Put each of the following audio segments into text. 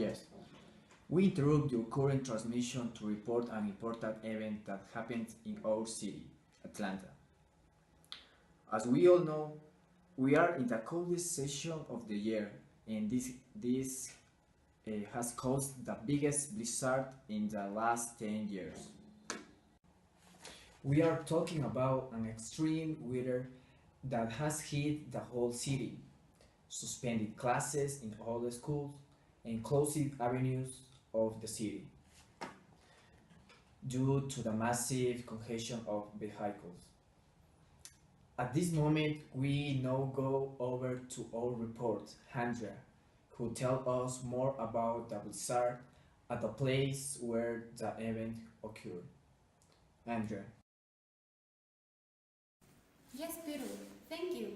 Yes. We interrupt your current transmission to report an important event that happened in our city, Atlanta. As we all know, we are in the coldest session of the year, and this has caused the biggest blizzard in the last 10 years. We are talking about an extreme weather that has hit the whole city, suspended classes in all the schools, and closed avenues of the city due to the massive congestion of vehicles. At this moment, we now go over to our report, Andrea, who tell us more about the blizzard at the place where the event occurred. Andrea. Yes, Peter, thank you.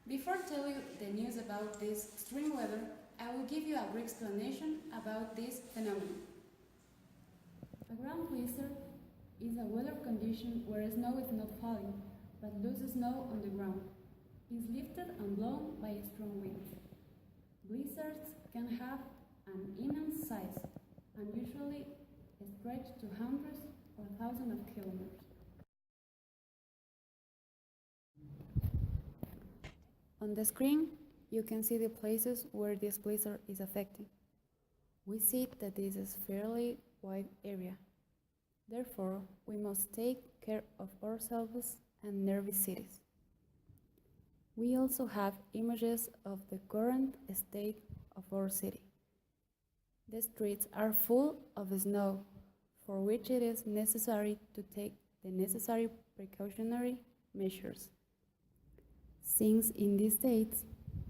Before telling you the news about this extreme weather, I will give you a brief explanation about this phenomenon. A ground blizzard is a weather condition where snow is not falling, but loose snow on the ground is lifted and blown by strong winds. Blizzards can have an immense size and usually stretch to hundreds or thousands of kilometers. On the screen, you can see the places where this blizzard is affecting. We see that this is a fairly wide area. Therefore, we must take care of ourselves and nearby cities. We also have images of the current state of our city. The streets are full of snow, for which it is necessary to take the necessary precautionary measures. Since in these days,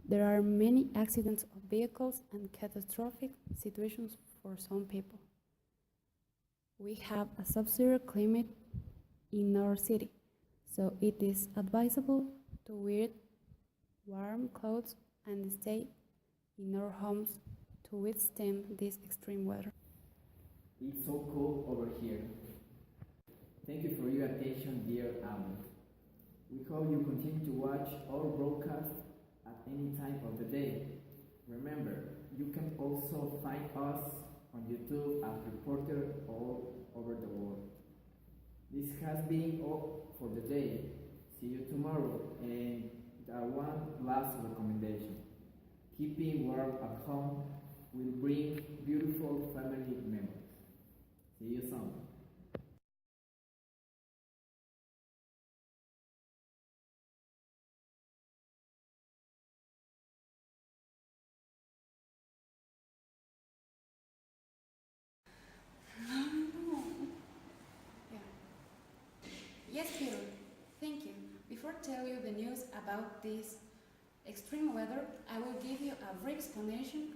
there are many accidents of vehicles and catastrophic situations for some people. We have a sub-zero climate in our city, so it is advisable to wear warm clothes and stay in our homes to withstand this extreme weather. It's so cold over here. Thank you for your attention, dear audience. We hope you continue to watch our broadcast at any time of the day. Remember, you can also find us on YouTube as reporter all over the world. This has been all for the day. See you tomorrow, and one last recommendation. Keeping warm at home will bring beautiful family memories. See you soon. Yes, Peter, thank you. Before tell you the news about this extreme weather, I will give you a brief explanation